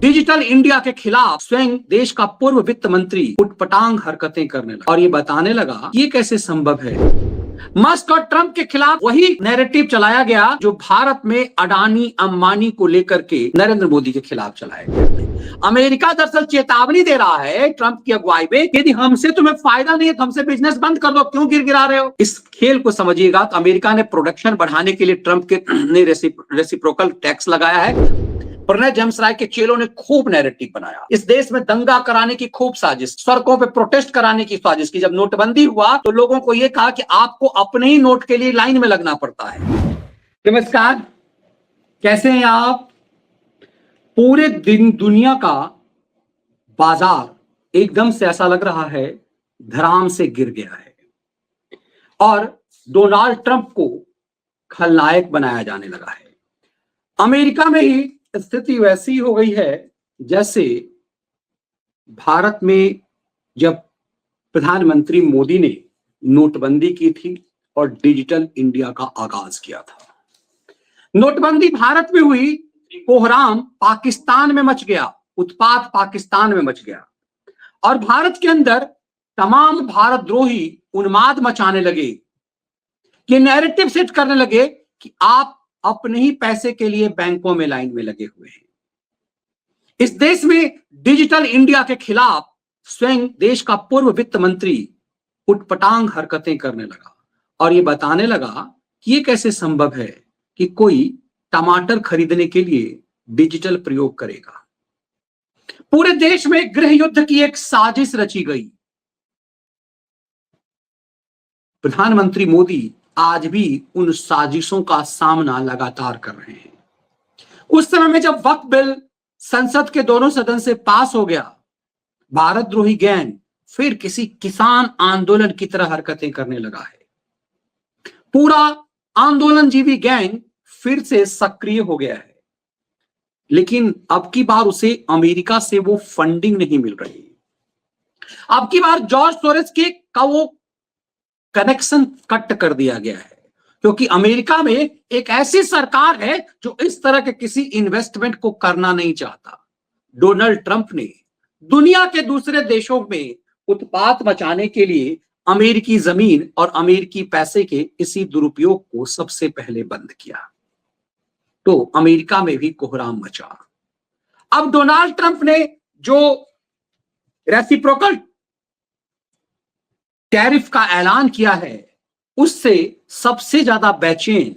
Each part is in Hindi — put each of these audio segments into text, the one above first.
डिजिटल इंडिया के खिलाफ स्वयं देश का पूर्व वित्त मंत्री उटपटांग हरकतें करने लगा और ये बताने लगा ये कैसे संभव है। मस्क और ट्रंप के खिलाफ वही नैरेटिव चलाया गया जो भारत में अडानी अंबानी को लेकर के नरेंद्र मोदी के खिलाफ चलाया गया। अमेरिका दरअसल चेतावनी दे रहा है ट्रंप की अगुवाई में, यदि हमसे तुम्हें फायदा नहीं है तो हमसे बिजनेस बंद कर दो, क्यों गिरा रहे हो। इस खेल को समझिएगा तो अमेरिका ने प्रोडक्शन बढ़ाने के लिए ट्रंप के ने रेसिप्रोकल टैक्स लगाया है। प्रणय जमसराय के चेलों ने खूब नैरेटिव बनाया, इस देश में दंगा कराने की खूब साजिश, सड़कों पे प्रोटेस्ट कराने की साजिश की। जब नोटबंदी हुआ तो लोगों को यह कहा कि आपको अपने ही नोट के लिए लाइन में लगना पड़ता है। नमस्कार, कैसे हैं आप? पूरे दिन दुनिया का बाजार एकदम से ऐसा लग रहा है धड़ाम से गिर गया है और डोनाल्ड ट्रंप को खलनायक बनाया जाने लगा है। अमेरिका में ही स्थिति वैसी हो गई है जैसे भारत में जब प्रधानमंत्री मोदी ने नोटबंदी की थी और डिजिटल इंडिया का आगाज किया था। नोटबंदी भारत में हुई, कोहराम पाकिस्तान में मच गया, उत्पात पाकिस्तान में मच गया और भारत के अंदर तमाम भारतद्रोही उन्माद मचाने लगे कि नैरेटिव सेट करने लगे कि आप अपने ही पैसे के लिए बैंकों में लाइन में लगे हुए हैं। इस देश में डिजिटल इंडिया के खिलाफ स्वयं देश का पूर्व वित्त मंत्री उटपटांग हरकतें करने लगा और ये बताने लगा कि ये कैसे संभव है कि कोई टमाटर खरीदने के लिए डिजिटल प्रयोग करेगा। पूरे देश में गृह युद्ध की एक साजिश रची गई। प्रधानमंत्री मोदी आज भी उन साजिशों का सामना लगातार कर रहे हैं। उस समय में जब वक्फ बिल संसद के दोनों सदन से पास हो गया, भारतद्रोही गैंग फिर किसी किसान आंदोलन की तरह हरकतें करने लगा है। पूरा आंदोलनजीवी गैंग फिर से सक्रिय हो गया है, लेकिन अब की बार उसे अमेरिका से वो फंडिंग नहीं मिल रही। अब की बार जॉर्ज सोरोस के का वो कनेक्शन कट कर दिया गया है, क्योंकि अमेरिका में एक ऐसी सरकार है जो इस तरह के किसी इन्वेस्टमेंट को करना नहीं चाहता। डोनाल्ड ट्रंप ने दुनिया के दूसरे देशों में उत्पात मचाने के लिए अमेरिकी जमीन और अमेरिकी पैसे के इसी दुरुपयोग को सबसे पहले बंद किया, तो अमेरिका में भी कोहराम मचा। अब डोनाल्ड ट्रंप ने जो रेसिप्रोकल टैरिफ का ऐलान किया है, उससे सबसे ज्यादा बेचैन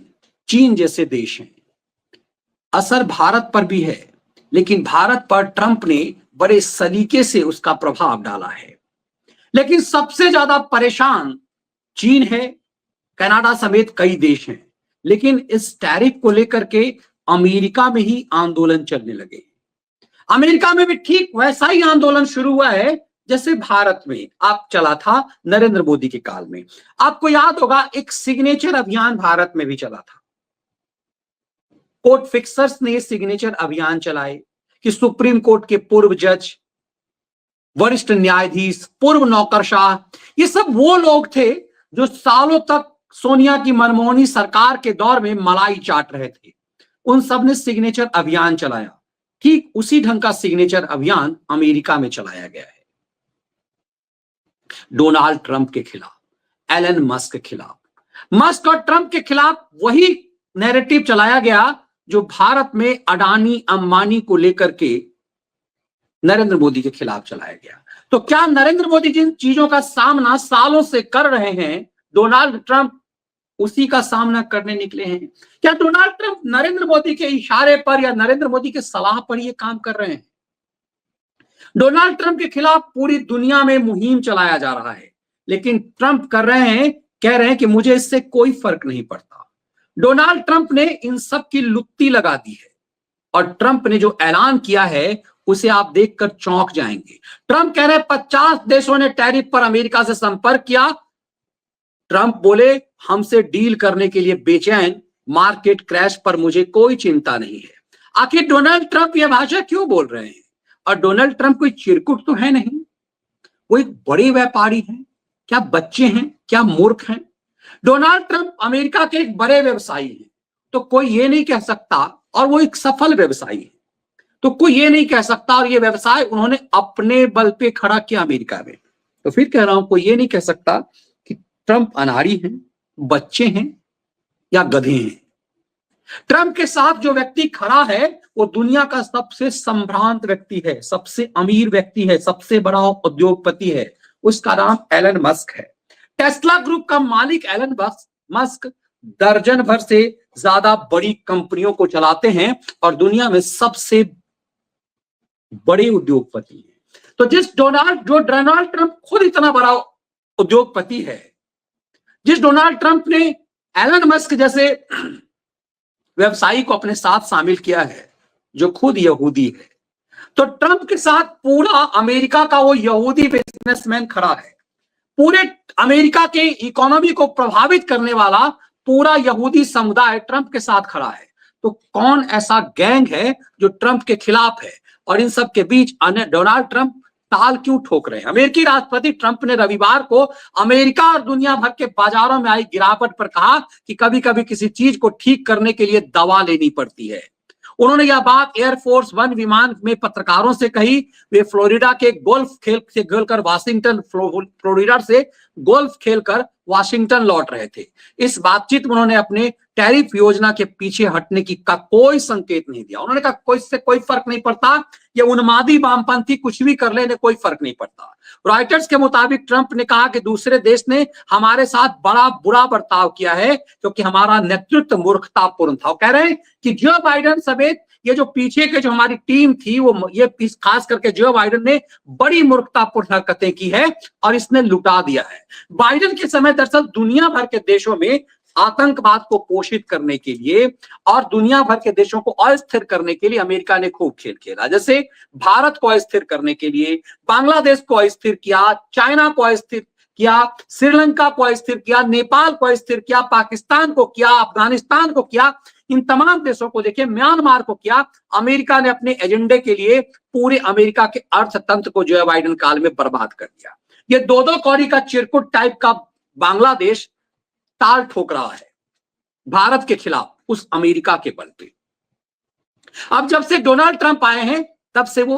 चीन जैसे देश हैं। असर भारत पर भी है, लेकिन भारत पर ट्रंप ने बड़े सलीके से उसका प्रभाव डाला है। लेकिन सबसे ज्यादा परेशान चीन है, कनाडा समेत कई देश हैं। लेकिन इस टैरिफ को लेकर के अमेरिका में ही आंदोलन चलने लगे। अमेरिका में भी ठीक वैसा ही आंदोलन शुरू हुआ है जैसे भारत में आप चला था नरेंद्र मोदी के काल में। आपको याद होगा एक सिग्नेचर अभियान भारत में भी चला था। कोर्ट फिक्सर्स ने सिग्नेचर अभियान चलाए कि सुप्रीम कोर्ट के पूर्व जज, वरिष्ठ न्यायाधीश, पूर्व नौकरशाह, ये सब वो लोग थे जो सालों तक सोनिया की मनमोहनी सरकार के दौर में मलाई चाट रहे थे। उन सब ने सिग्नेचर अभियान चलाया। ठीक उसी ढंग का सिग्नेचर अभियान अमेरिका में चलाया गया है डोनाल्ड ट्रंप के खिलाफ, एलन मस्क के खिलाफ। मस्क और ट्रंप के खिलाफ वही नैरेटिव चलाया गया जो भारत में अडानी अंबानी को लेकर के नरेंद्र मोदी के खिलाफ चलाया गया। तो क्या नरेंद्र मोदी जिन चीजों का सामना सालों से कर रहे हैं, डोनाल्ड ट्रंप उसी का सामना करने निकले हैं? क्या डोनाल्ड ट्रंप नरेंद्र मोदी के इशारे पर या नरेंद्र मोदी के सलाह पर यह काम कर रहे हैं? डोनाल्ड ट्रंप के खिलाफ पूरी दुनिया में मुहिम चलाया जा रहा है, लेकिन ट्रंप कह रहे हैं कि मुझे इससे कोई फर्क नहीं पड़ता। डोनाल्ड ट्रंप ने इन सब की लुत्ती लगा दी है और ट्रंप ने जो ऐलान किया है उसे आप देखकर चौंक जाएंगे। ट्रंप कह रहे हैं 50 देशों ने टैरिफ पर अमेरिका से संपर्क किया। ट्रंप बोले हमसे डील करने के लिए बेचैन, मार्केट क्रैश पर मुझे कोई चिंता नहीं है। आखिर डोनाल्ड ट्रंप यह भाषा क्यों बोल रहे हैं? और डोनाल्ड ट्रंप कोई चिरकुट तो है नहीं, वो एक बड़े व्यापारी हैं। क्या बच्चे हैं? क्या मूर्ख हैं? डोनाल्ड ट्रंप अमेरिका के एक बड़े व्यवसायी हैं, तो कोई ये नहीं कह सकता, और वो एक सफल व्यवसायी है। तो कोई ये नहीं कह सकता, और ये व्यवसाय उन्होंने अपने बल पे खड़ा किया अमेरिका में। तो फिर कह रहा हूं, कोई ये नहीं कह सकता कि ट्रंप अनाड़ी हैं, बच्चे हैं या गधे हैं। ट्रंप के साथ जो व्यक्ति खड़ा है वो दुनिया का सबसे संभ्रांत व्यक्ति है, सबसे अमीर व्यक्ति है, सबसे बड़ा उद्योगपति है। उसका नाम एलन मस्क है। टेस्ला ग्रुप का मालिक एलन मस्क दर्जन भर से ज्यादा बड़ी कंपनियों को चलाते हैं और दुनिया में सबसे बड़े उद्योगपति हैं। तो जो डोनाल्ड ट्रंप खुद इतना बड़ा उद्योगपति है, जिस डोनाल्ड ट्रंप ने एलन मस्क जैसे व्यवसायी को अपने साथ शामिल किया है जो खुद यहूदी है, तो ट्रंप के साथ पूरा अमेरिका का वो यहूदी बिजनेसमैन खड़ा है। पूरे अमेरिका के इकोनॉमी को प्रभावित करने वाला पूरा यहूदी समुदाय ट्रंप के साथ खड़ा है। तो कौन ऐसा गैंग है जो ट्रंप के खिलाफ है? और इन सब के बीच डोनाल्ड ट्रंप ताल क्यों ठोक रहे हैं? अमेरिकी राष्ट्रपति ट्रंप ने रविवार को अमेरिका और दुनिया भर के बाजारों में आई गिरावट पर कहा कि कभी कभी किसी चीज को ठीक करने के लिए दवा लेनी पड़ती है। उन्होंने यह बात एयरफोर्स वन विमान में पत्रकारों से कही। वे फ्लोरिडा के गोल्फ खेल से खेलकर वाशिंगटन फ्लोरिडा से गोल्फ खेलकर वाशिंगटन लौट रहे थे। इस बातचीत में उन्होंने अपने टैरिफ योजना के पीछे हटने की का कोई संकेत नहीं दिया। उन्होंने कहा कोई से कोई फर्क नहीं पड़ता, ये उन्मादी वामपंथी कुछ भी कर ले, इन्हें कोई फर्क नहीं पड़ता। रॉयटर्स के मुताबिक ट्रंप ने कहा कि दूसरे देश ने हमारे साथ बड़ा बुरा बर्ताव किया है क्योंकि हमारा नेतृत्व मूर्खतापूर्ण था। वो कह रहे हैं कि जो बाइडेन समेत ये जो पीछे के जो हमारी टीम थी वो ये खास करके जो बाइडेन ने बड़ी मूर्खतापूर्ण हरकतें की है और इसने लुटा दिया है। बाइडेन के समय दरअसल दुनिया भर के देशों में आतंकवाद को पोषित करने के लिए और दुनिया भर के देशों को अस्थिर करने के लिए अमेरिका ने खूब खेल खेला। जैसे भारत को अस्थिर करने के लिए बांग्लादेश को अस्थिर किया, चाइना को अस्थिर किया, श्रीलंका को अस्थिर किया, नेपाल को अस्थिर किया, पाकिस्तान को किया, अफगानिस्तान को किया, इन तमाम देशों को देखिए, म्यांमार को किया। अमेरिका ने अपने एजेंडे के लिए पूरे अमेरिका के अर्थतंत्र को जो बाइडेन काल में बर्बाद कर दिया। ये दो दो कौड़ी का चिरकुट टाइप का बांग्लादेश ताल ठोक रहा है भारत के खिलाफ उस अमेरिका के बल पे। अब जब से डोनाल्ड ट्रंप आए हैं तब से वो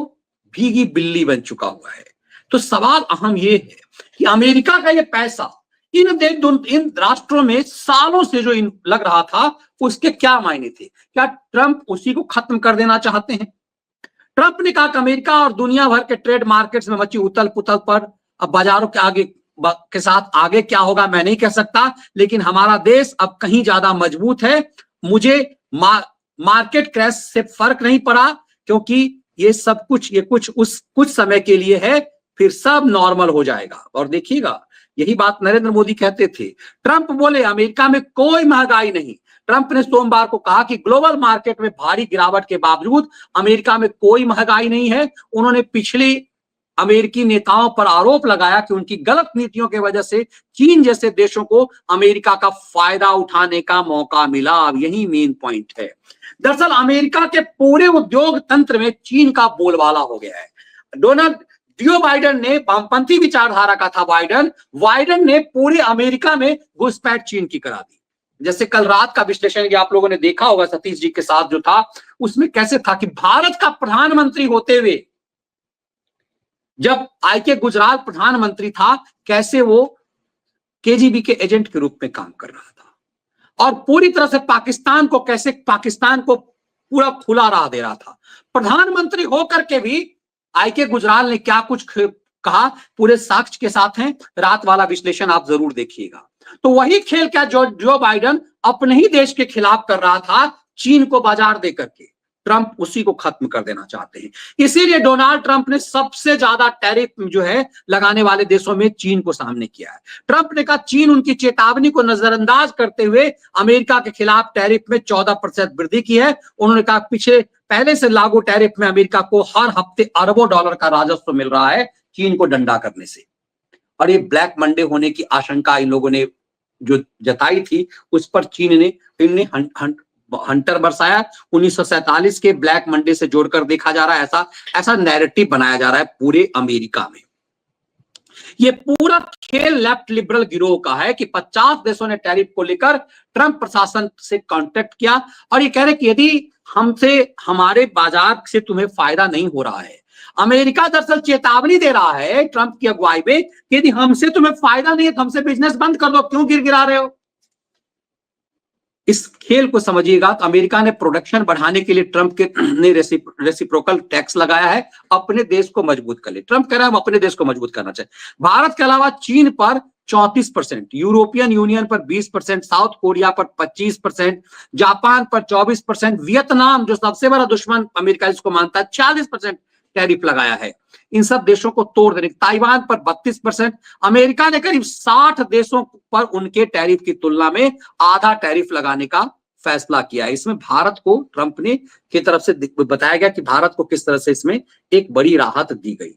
भीगी बिल्ली बन चुका हुआ है। तो सवाल अहम ये है कि अमेरिका का ये पैसा इन राष्ट्रों में सालों से जो लग रहा था उसके क्या मायने थे? क्या ट्रंप उसी को खत्म कर देना चाहते हैं? ट्रंप ने कहा कि अमेरिका और दुनिया भर के ट्रेड मार्केट्स में मची उथल पुथल पर अब बाजारों के साथ आगे क्या होगा मैं नहीं कह सकता, लेकिन हमारा देश अब कहीं ज्यादा मजबूत है। मुझे मार्केट क्रैश से फर्क नहीं पड़ा क्योंकि ये सब कुछ समय के लिए है, फिर सब नॉर्मल हो जाएगा। और देखिएगा यही बात नरेंद्र मोदी कहते थे। ट्रंप बोले अमेरिका में कोई महंगाई नहीं। ट्रंप ने सोमवार को कहा कि ग्लोबल मार्केट में भारी गिरावट के बावजूद अमेरिका में कोई महंगाई नहीं है। उन्होंने पिछले अमेरिकी नेताओं पर आरोप लगाया कि उनकी गलत नीतियों की वजह से चीन जैसे देशों को अमेरिका का फायदा उठाने का मौका मिला। अब यही मेन पॉइंट है। दरअसल अमेरिका के पूरे उद्योग तंत्र में चीन का बोलबाला हो गया है। जो बाइडेन ने वामपंथी विचारधारा का था, बाइडेन ने पूरे अमेरिका में घुसपैठ चीन की करा दी। जैसे कल रात का विश्लेषण आप लोगों ने देखा होगा सतीश जी के साथ जो था, उसमें कैसे था कि भारत का प्रधानमंत्री होते हुए जब आईके गुजराल प्रधानमंत्री था, कैसे वो केजीबी के एजेंट के रूप में काम कर रहा था और पूरी तरह से पाकिस्तान को पूरा खुला राह दे रहा था। प्रधानमंत्री होकर के भी आईके गुजराल ने क्या कुछ कहा, पूरे साक्ष्य के साथ हैं। रात वाला विश्लेषण आप जरूर देखिएगा। तो वही खेल क्या जो बाइडेन अपने ही देश के खिलाफ कर रहा था, चीन को बाजार देकर के ट्रंप उसी को खत्म कर देना चाहते हैं। इसीलिए डोनाल्ड ट्रंप ने सबसे ज्यादा टैरिफ जो है लगाने वाले देशों में चीन को सामने किया है। ट्रंप ने कहा चीन उनकी चेतावनी को नजरअंदाज करते हुए अमेरिका के खिलाफ टैरिफ में 14% वृद्धि की है। उन्होंने कहा पहले से लागू टैरिफ में अमेरिका को हर हफ्ते अरबों डॉलर का राजस्व मिल रहा है चीन को डंडा करने से। और ये ब्लैक मंडे होने की आशंका इन लोगों ने जो जताई थी उस पर चीन ने हंटर बरसाया। 1947 के ब्लैक मंडे से जोड़कर देखा जा रहा है, ऐसा नैरेटिव बनाया जा रहा है पूरे अमेरिका में। ये पूरा खेल लेफ्ट लिबरल गिरोह का है कि 50 देशों ने टैरिफ को लेकर ट्रंप प्रशासन से कांटेक्ट किया और ये कह रहे कि यदि हमसे हमारे बाजार से तुम्हें फायदा नहीं हो रहा है, अमेरिका दरअसल चेतावनी दे रहा है ट्रंप की अगुवाई में कि यदि हमसे तुम्हें फायदा नहीं है तो हमसे बिजनेस बंद कर दो, क्यों गिरा रहे हो। इस खेल को समझिएगा तो अमेरिका ने प्रोडक्शन बढ़ाने के लिए ट्रंप के ने रेसिप्रोकल टैक्स लगाया है, अपने देश को मजबूत कर ले। ट्रंप कह रहा है हम अपने देश को मजबूत करना चाहिए। भारत के अलावा चीन पर 34%, यूरोपियन यूनियन पर 20%, साउथ कोरिया पर 25%, जापान पर 24%, वियतनाम जो सबसे बड़ा दुश्मन अमेरिका इसको मानता है 40% टैरिफ लगाया है। इन सब देशों को तोड़ देने, ताइवान पर 32%, अमेरिका ने करीब 60 देशों पर उनके टैरिफ की तुलना में आधा टैरिफ लगाने का फैसला किया है। इसमें भारत को ट्रंप ने की तरफ से बताया गया कि भारत को किस तरह से इसमें एक बड़ी राहत दी गई।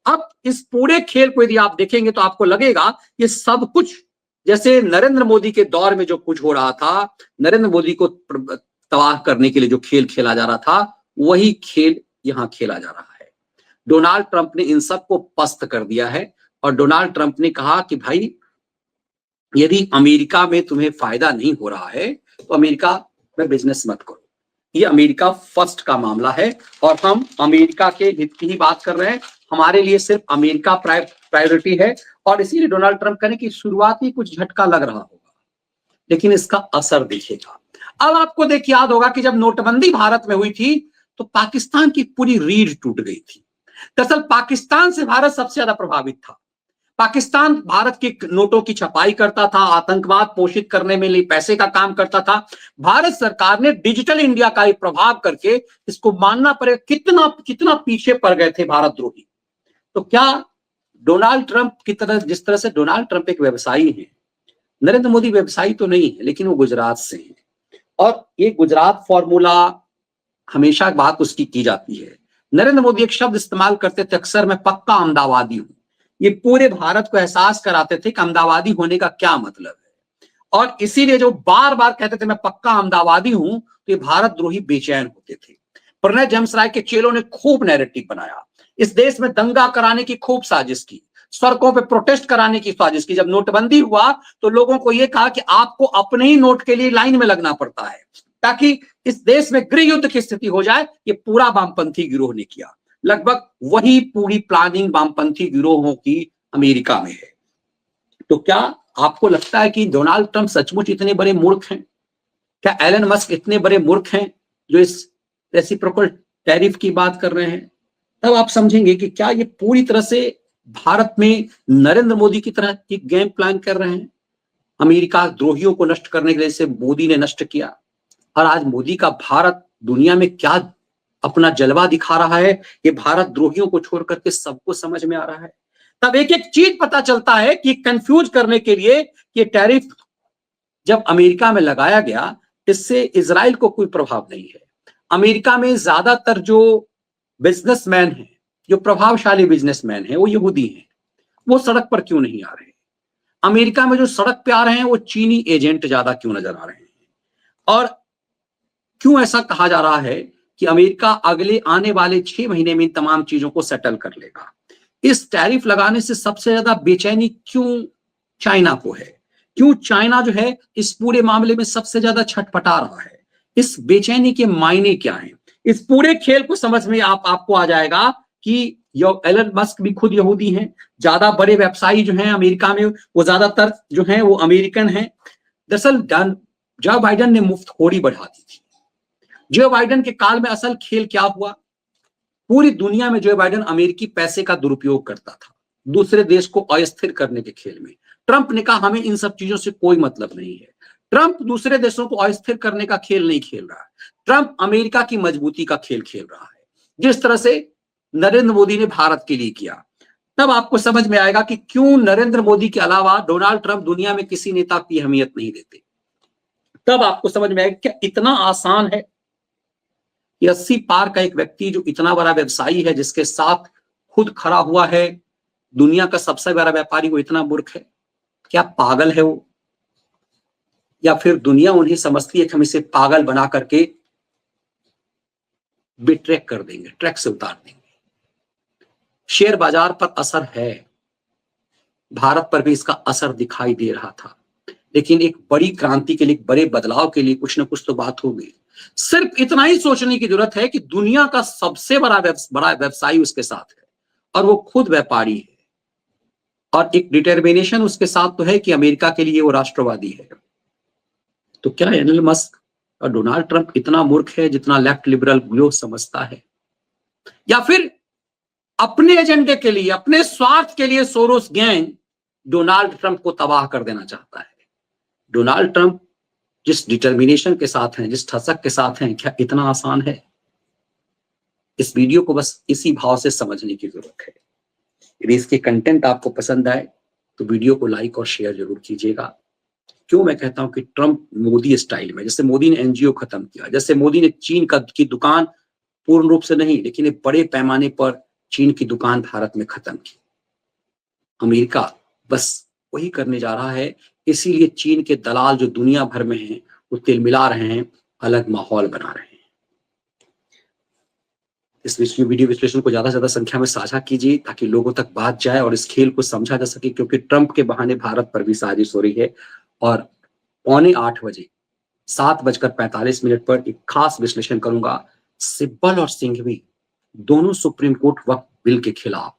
अब इस पूरे खेल को यदि आप देखेंगे तो आपको लगेगा ये सब कुछ जैसे नरेंद्र मोदी के दौर में जो कुछ हो रहा था, नरेंद्र मोदी को तबाह करने के लिए जो खेल खेला जा रहा था, वही खेल यहां खेला जा रहा है। डोनाल्ड ट्रंप ने इन सबको पस्त कर दिया है और डोनाल्ड ट्रंप ने कहा कि भाई यदि अमेरिका में तुम्हें फायदा नहीं हो रहा है तो अमेरिका में बिजनेस मत करो। ये अमेरिका फर्स्ट का मामला है और हम अमेरिका के हित की ही बात कर रहे हैं। हमारे लिए सिर्फ अमेरिका प्रायोरिटी है और इसीलिए डोनाल्ड ट्रंप कहने की शुरुआती कुछ झटका लग रहा होगा, लेकिन इसका असर दिखेगा। अब आपको देखिए याद होगा कि जब नोटबंदी भारत में हुई थी तो पाकिस्तान की पूरी रीढ़ टूट गई थी। दरअसल पाकिस्तान से भारत सबसे ज्यादा प्रभावित था। पाकिस्तान भारत के नोटों की छपाई करता था, आतंकवाद पोषित करने में लिए पैसे का काम करता था। भारत सरकार ने डिजिटल इंडिया का ही प्रभाव करके इसको मानना पड़ेगा कितना कितना पीछे पड़ गए थे भारत द्रोही। तो क्या डोनाल्ड ट्रंप की तरह, जिस तरह से डोनाल्ड ट्रंप एक व्यवसायी है, नरेंद्र मोदी व्यवसायी तो नहीं है लेकिन वो गुजरात से है और ये गुजरात फॉर्मूला हमेशा बात उसकी की जाती है। नरेंद्र मोदी एक शब्द इस्तेमाल करते थे अक्सर, मैं पक्का अहमदाबादी हूं। ये पूरे भारत को एहसास कराते थे कि अहमदाबादी होने का क्या मतलब है और इसीलिए जो बार बार कहते थे मैं पक्का अहमदाबादी हूं तो ये भारत द्रोही बेचैन होते थे। प्रणय जमसराय के चेलों ने खूब नैरेटिव बनाया, इस देश में दंगा कराने की खूब साजिश की, सड़कों पे प्रोटेस्ट कराने की साजिश की। जब नोटबंदी हुआ तो लोगों को यह कहा कि आपको अपने ही नोट के लिए लाइन में लगना पड़ता है ताकि इस देश में गृह युद्ध की स्थिति हो जाए। ये पूरा वामपंथी गिरोह ने किया। लगभग वही पूरी प्लानिंग वामपंथी गिरोहों की अमेरिका में है। तो क्या आपको लगता है कि डोनाल्ड ट्रंप सचमुच इतने बड़े मूर्ख हैं? क्या एलन मस्क इतने बड़े मूर्ख हैं जो इस रेसिप्रोकल टैरिफ की बात कर रहे हैं? तब आप समझेंगे कि क्या ये पूरी तरह से भारत में नरेंद्र मोदी की तरह एक गेम प्लान कर रहे हैं। अमेरिका द्रोहियों को नष्ट करने के लिए जैसे मोदी ने नष्ट किया और आज मोदी का भारत दुनिया में क्या अपना जलवा दिखा रहा है, ये भारत द्रोहियों को छोड़ करके सबको समझ में आ रहा है। तब एक एक चीज पता चलता है कि कंफ्यूज करने के लिए ये टैरिफ जब अमेरिका में लगाया गया, इससे इजराइल को कोई प्रभाव नहीं है। अमेरिका में ज्यादातर जो बिजनेसमैन हैं, जो प्रभावशाली बिजनेसमैन हैं, वो यहूदी हैं। वो सड़क पर क्यों नहीं आ रहे? अमेरिका में जो सड़क पे आ रहे हैं वो चीनी एजेंट ज्यादा क्यों नजर आ रहे हैं? और क्यों ऐसा कहा जा रहा है कि अमेरिका अगले आने वाले 6 महीने में इन तमाम चीजों को सेटल कर लेगा? इस टैरिफ लगाने से सबसे ज्यादा बेचैनी क्यों चाइना को है? क्यों चाइना जो है इस पूरे मामले में सबसे ज्यादा छटपटा रहा है? इस बेचैनी के मायने क्या हैं? इस पूरे खेल को समझ में आपको आ जाएगा कि एलन मस्क भी खुद यहूदी हैं। ज्यादा बड़े व्यवसायी जो हैं अमेरिका में वो ज्यादातर जो हैं वो अमेरिकन हैं। दरअसल जो बाइडेन ने मुफ्तखोरी बढ़ा दी थी। जो बाइडेन के काल में असल खेल क्या हुआ? पूरी दुनिया में जो बाइडेन अमेरिकी पैसे का दुरुपयोग करता था दूसरे देश को अस्थिर करने के खेल में। ट्रंप ने कहा हमें इन सब चीजों से कोई मतलब नहीं है। ट्रंप दूसरे देशों को अस्थिर करने का खेल नहीं खेल रहा है, ट्रंप अमेरिका की मजबूती का खेल खेल रहा है, जिस तरह से नरेंद्र मोदी ने भारत के लिए किया। तब आपको समझ में आएगा कि क्यों नरेंद्र मोदी के अलावा डोनाल्ड ट्रंप दुनिया में किसी नेता की अहमियत नहीं देते। तब आपको समझ में आएगा क्या इतना आसान है कि 80 पार का एक व्यक्ति जो इतना बड़ा व्यवसायी है, जिसके साथ खुद खड़ा हुआ है दुनिया का सबसे बड़ा व्यापारी, वो इतना मूर्ख है? क्या पागल है वो? या फिर दुनिया उन्हें समझती है कि हम इसे पागल बना करके बिट्रैक कर देंगे, ट्रैक से उतार देंगे? शेयर बाजार पर असर है, भारत पर भी इसका असर दिखाई दे रहा था। लेकिन एक बड़ी क्रांति के लिए, एक बड़े बदलाव के लिए कुछ ना कुछ तो बात होगी। सिर्फ इतना ही सोचने की जरूरत है कि दुनिया का सबसे बड़ा व्यवसायी उसके साथ है और वो खुद व्यापारी है, और एक डिटर्मिनेशन उसके साथ तो है कि अमेरिका के लिए वो राष्ट्रवादी है। तो क्या एलन मस्क और डोनाल्ड ट्रंप इतना मूर्ख है जितना लेफ्ट लिबरल लोग समझता है? या फिर अपने एजेंडे के लिए, अपने स्वार्थ के लिए सोरोस गैंग डोनाल्ड ट्रंप को तबाह कर देना चाहता है? डोनाल्ड ट्रंप जिस डिटर्मिनेशन के साथ हैं, जिस ठसक के साथ हैं, क्या इतना आसान है? इस वीडियो को बस इसी भाव से समझने की जरूरत है। यदि इसके कंटेंट आपको पसंद आए तो वीडियो को लाइक और शेयर जरूर कीजिएगा। क्यों मैं कहता हूं कि ट्रंप मोदी स्टाइल में, जैसे मोदी ने एनजीओ खत्म किया, जैसे मोदी ने चीन की दुकान पूर्ण रूप से नहीं लेकिन एक बड़े पैमाने पर चीन की दुकान भारत में खत्म की, अमेरिका बस वही करने जा रहा है। इसीलिए चीन के दलाल जो दुनिया भर में हैं वो तिलमिला रहे हैं, अलग माहौल बना रहे हैं। इस वीडियो विश्लेषण को ज्यादा से ज्यादा संख्या में साझा कीजिए ताकि लोगों तक बात जाए और इस खेल को समझा जा सके, क्योंकि ट्रंप के बहाने भारत पर भी साजिश हो रही है। और 7:45 बजे 7:45 पर एक खास विश्लेषण करूंगा सिब्बल और सिंघवी दोनों सुप्रीम कोर्ट वक्फ बिल के खिलाफ।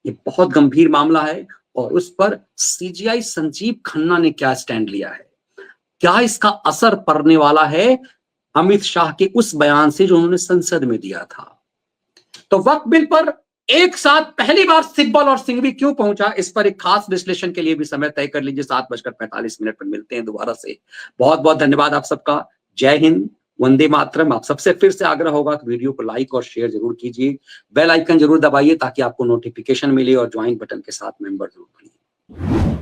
ये बहुत गंभीर मामला है और उस पर सीजीआई संजीव खन्ना ने क्या स्टैंड लिया है, क्या इसका असर पड़ने वाला है अमित शाह के उस बयान से जो उन्होंने संसद में दिया था। तो वक्फ बिल पर एक साथ पहली बार सिब्बल और सिंघवी क्यों पहुंचा, इस पर एक खास विश्लेषण के लिए भी समय तय कर लीजिए। 7:45 पर मिलते हैं दोबारा से। बहुत बहुत धन्यवाद आप सबका। जय हिंद, वंदे मातरम। आप सबसे फिर से आग्रह होगा कि वीडियो को लाइक और शेयर जरूर कीजिए, बेल आइकन जरूर दबाइए ताकि आपको नोटिफिकेशन मिले और ज्वाइन बटन के साथ मेंबर जरूर बनिए।